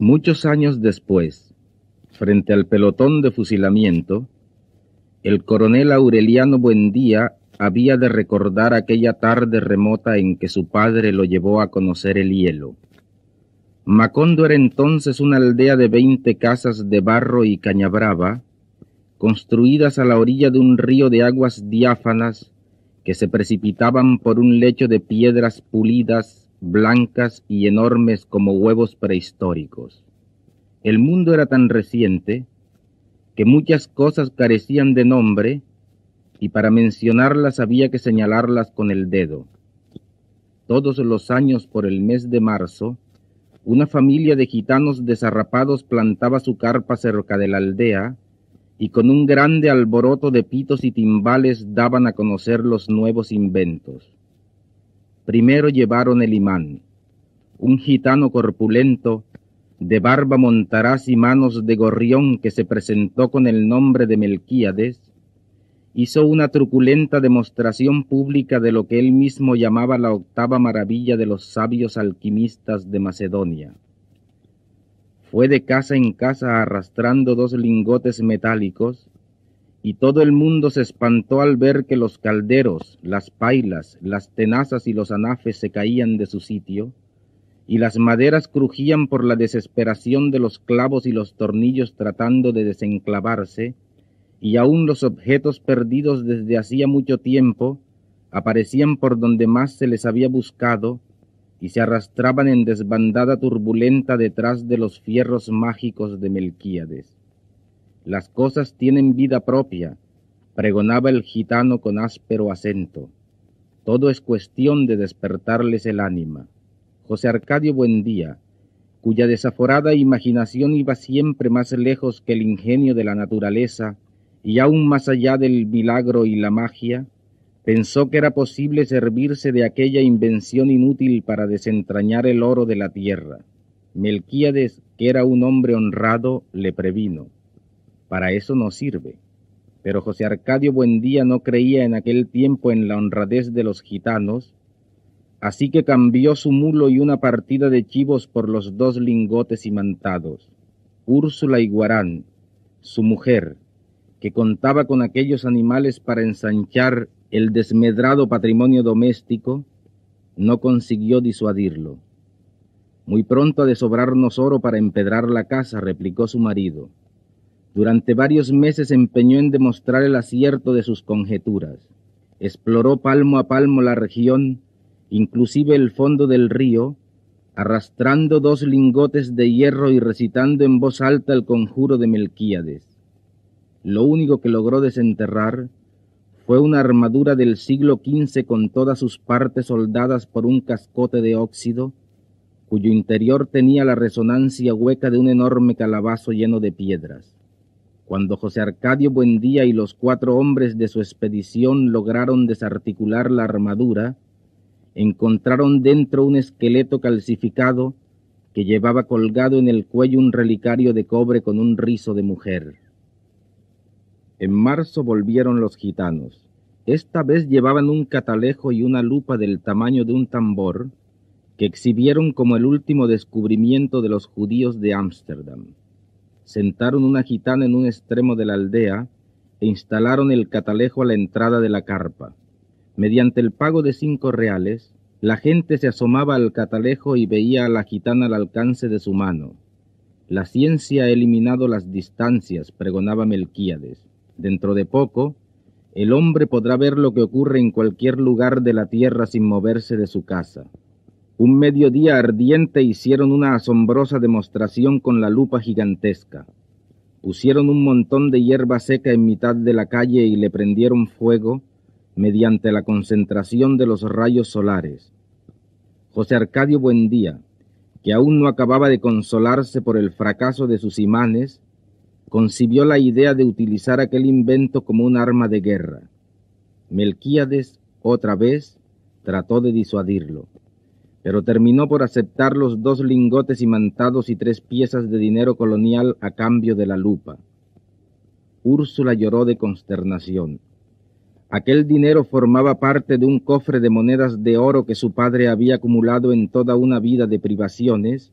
Muchos años después, frente al pelotón de fusilamiento, el coronel Aureliano Buendía había de recordar aquella tarde remota en que su padre lo llevó a conocer el hielo. Macondo era entonces una aldea de 20 casas de barro y cañabrava, construidas a la orilla de un río de aguas diáfanas que se precipitaban por un lecho de piedras pulidas, blancas y enormes como huevos prehistóricos. El mundo era tan reciente que muchas cosas carecían de nombre y para mencionarlas había que señalarlas con el dedo. Todos los años por el mes de marzo, una familia de gitanos desarrapados plantaba su carpa cerca de la aldea y con un grande alboroto de pitos y timbales daban a conocer los nuevos inventos. Primero llevaron el imán, un gitano corpulento, de barba montaraz y manos de gorrión que se presentó con el nombre de Melquíades, hizo una truculenta demostración pública de lo que él mismo llamaba la octava maravilla de los sabios alquimistas de Macedonia. Fue de casa en casa arrastrando 2 lingotes metálicos, y todo el mundo se espantó al ver que los calderos, las pailas, las tenazas y los anafes se caían de su sitio, y las maderas crujían por la desesperación de los clavos y los tornillos tratando de desenclavarse, y aún los objetos perdidos desde hacía mucho tiempo aparecían por donde más se les había buscado, y se arrastraban en desbandada turbulenta detrás de los fierros mágicos de Melquíades. Las cosas tienen vida propia, pregonaba el gitano con áspero acento. Todo es cuestión de despertarles el ánima. José Arcadio Buendía, cuya desaforada imaginación iba siempre más lejos que el ingenio de la naturaleza y aún más allá del milagro y la magia, pensó que era posible servirse de aquella invención inútil para desentrañar el oro de la tierra. Melquíades, que era un hombre honrado, le previno: para eso no sirve. Pero José Arcadio Buendía no creía en aquel tiempo en la honradez de los gitanos, así que cambió su mulo y una partida de chivos por los 2 lingotes imantados. Úrsula Iguarán, su mujer, que contaba con aquellos animales para ensanchar el desmedrado patrimonio doméstico, no consiguió disuadirlo. Muy pronto ha de sobrarnos oro para empedrar la casa, replicó su marido. Durante varios meses se empeñó en demostrar el acierto de sus conjeturas. Exploró palmo a palmo la región, inclusive el fondo del río, arrastrando 2 lingotes de hierro y recitando en voz alta el conjuro de Melquíades. Lo único que logró desenterrar fue una armadura del siglo XV con todas sus partes soldadas por un cascote de óxido, cuyo interior tenía la resonancia hueca de un enorme calabazo lleno de piedras. Cuando José Arcadio Buendía y los 4 hombres de su expedición lograron desarticular la armadura, encontraron dentro un esqueleto calcificado que llevaba colgado en el cuello un relicario de cobre con un rizo de mujer. En marzo volvieron los gitanos. Esta vez llevaban un catalejo y una lupa del tamaño de un tambor que exhibieron como el último descubrimiento de los judíos de Ámsterdam. Sentaron una gitana en un extremo de la aldea e instalaron el catalejo a la entrada de la carpa. Mediante el pago de 5 reales, la gente se asomaba al catalejo y veía a la gitana al alcance de su mano. La ciencia ha eliminado las distancias, pregonaba Melquíades. Dentro de poco, el hombre podrá ver lo que ocurre en cualquier lugar de la tierra sin moverse de su casa. Un mediodía ardiente hicieron una asombrosa demostración con la lupa gigantesca. Pusieron un montón de hierba seca en mitad de la calle y le prendieron fuego mediante la concentración de los rayos solares. José Arcadio Buendía, que aún no acababa de consolarse por el fracaso de sus imanes, concibió la idea de utilizar aquel invento como un arma de guerra. Melquíades, otra vez, trató de disuadirlo, pero terminó por aceptar los 2 lingotes imantados y 3 piezas de dinero colonial a cambio de la lupa. Úrsula lloró de consternación. Aquel dinero formaba parte de un cofre de monedas de oro que su padre había acumulado en toda una vida de privaciones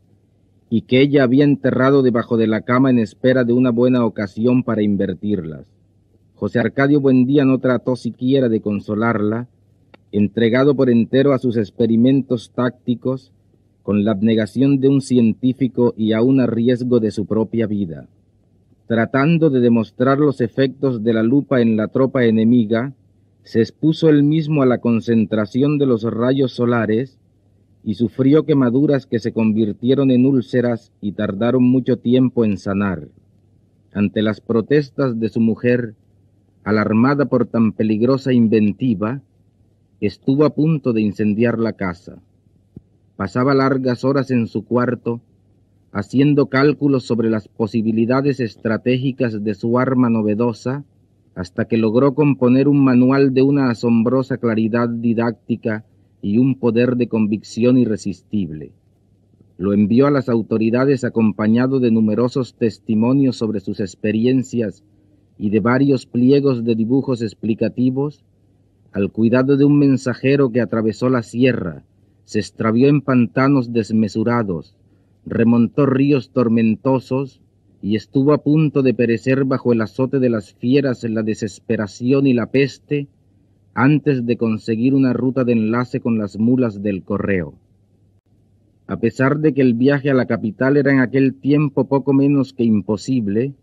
y que ella había enterrado debajo de la cama en espera de una buena ocasión para invertirlas. José Arcadio Buendía no trató siquiera de consolarla, entregado por entero a sus experimentos tácticos, con la abnegación de un científico y aun a riesgo de su propia vida. Tratando de demostrar los efectos de la lupa en la tropa enemiga, se expuso él mismo a la concentración de los rayos solares y sufrió quemaduras que se convirtieron en úlceras y tardaron mucho tiempo en sanar. Ante las protestas de su mujer, alarmada por tan peligrosa inventiva, estuvo a punto de incendiar la casa. Pasaba largas horas en su cuarto, haciendo cálculos sobre las posibilidades estratégicas de su arma novedosa, hasta que logró componer un manual de una asombrosa claridad didáctica y un poder de convicción irresistible. Lo envió a las autoridades acompañado de numerosos testimonios sobre sus experiencias y de varios pliegos de dibujos explicativos, al cuidado de un mensajero que atravesó la sierra, se extravió en pantanos desmesurados, remontó ríos tormentosos y estuvo a punto de perecer bajo el azote de las fieras, la desesperación y la peste, antes de conseguir una ruta de enlace con las mulas del correo. A pesar de que el viaje a la capital era en aquel tiempo poco menos que imposible,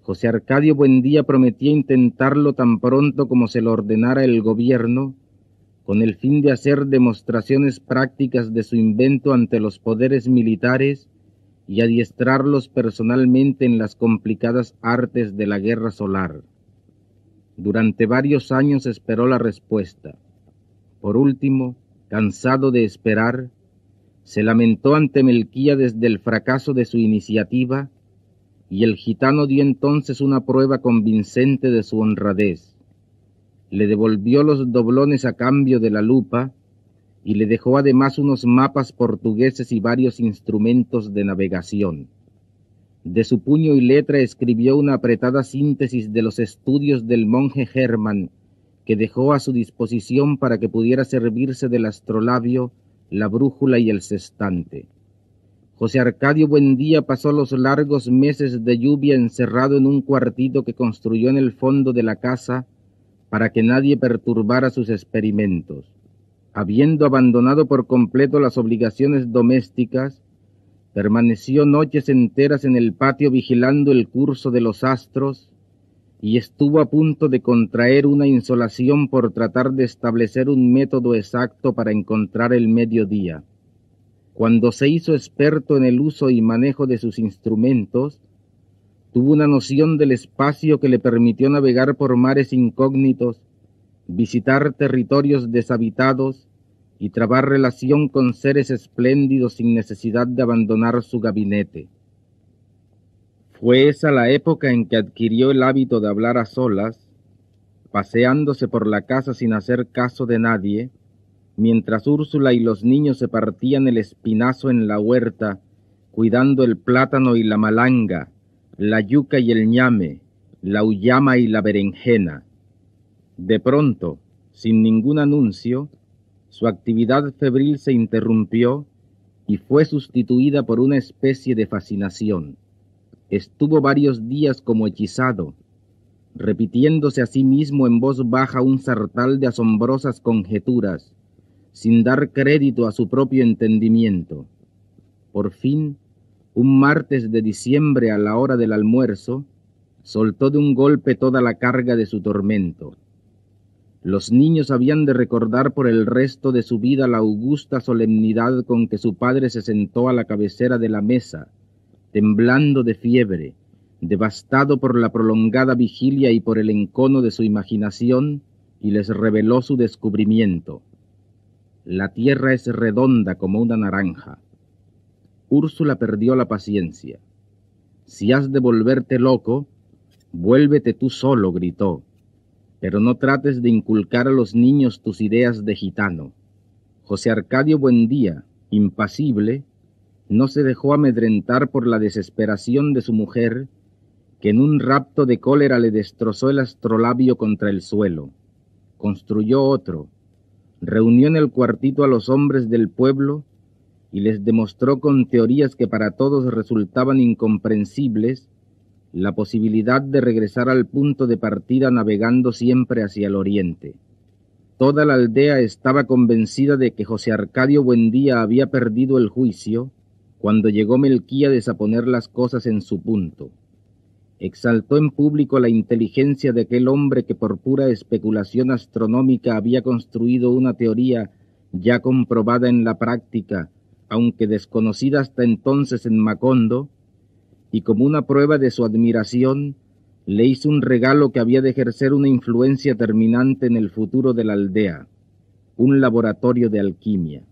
José Arcadio Buendía prometía intentarlo tan pronto como se lo ordenara el gobierno, con el fin de hacer demostraciones prácticas de su invento ante los poderes militares y adiestrarlos personalmente en las complicadas artes de la guerra solar. Durante varios años esperó la respuesta. Por último, cansado de esperar, se lamentó ante Melquíades del fracaso de su iniciativa, y el gitano dio entonces una prueba convincente de su honradez. Le devolvió los doblones a cambio de la lupa y le dejó además unos mapas portugueses y varios instrumentos de navegación. De su puño y letra escribió una apretada síntesis de los estudios del monje Hermann, que dejó a su disposición para que pudiera servirse del astrolabio, la brújula y el sextante. José Arcadio Buendía pasó los largos meses de lluvia encerrado en un cuartito que construyó en el fondo de la casa para que nadie perturbara sus experimentos. Habiendo abandonado por completo las obligaciones domésticas, permaneció noches enteras en el patio vigilando el curso de los astros y estuvo a punto de contraer una insolación por tratar de establecer un método exacto para encontrar el mediodía. Cuando se hizo experto en el uso y manejo de sus instrumentos, tuvo una noción del espacio que le permitió navegar por mares incógnitos, visitar territorios deshabitados y trabar relación con seres espléndidos sin necesidad de abandonar su gabinete. Fue esa la época en que adquirió el hábito de hablar a solas, paseándose por la casa sin hacer caso de nadie, mientras Úrsula y los niños se partían el espinazo en la huerta, cuidando el plátano y la malanga, la yuca y el ñame, la uyama y la berenjena. De pronto, sin ningún anuncio, su actividad febril se interrumpió y fue sustituida por una especie de fascinación. Estuvo varios días como hechizado, repitiéndose a sí mismo en voz baja un sartal de asombrosas conjeturas, sin dar crédito a su propio entendimiento. Por fin, un martes de diciembre a la hora del almuerzo, soltó de un golpe toda la carga de su tormento. Los niños habían de recordar por el resto de su vida la augusta solemnidad con que su padre se sentó a la cabecera de la mesa, temblando de fiebre, devastado por la prolongada vigilia y por el encono de su imaginación, y les reveló su descubrimiento. La tierra es redonda como una naranja. Úrsula perdió la paciencia. Si has de volverte loco, vuélvete tú solo, gritó, pero no trates de inculcar a los niños tus ideas de gitano. José Arcadio Buendía, impasible, no se dejó amedrentar por la desesperación de su mujer, que en un rapto de cólera le destrozó el astrolabio contra el suelo. Construyó otro, reunió en el cuartito a los hombres del pueblo y les demostró con teorías que para todos resultaban incomprensibles la posibilidad de regresar al punto de partida navegando siempre hacia el oriente. Toda la aldea estaba convencida de que José Arcadio Buendía había perdido el juicio cuando llegó Melquíades a poner las cosas en su punto. Exaltó en público la inteligencia de aquel hombre que por pura especulación astronómica había construido una teoría ya comprobada en la práctica, aunque desconocida hasta entonces en Macondo, y como una prueba de su admiración, le hizo un regalo que había de ejercer una influencia terminante en el futuro de la aldea, un laboratorio de alquimia.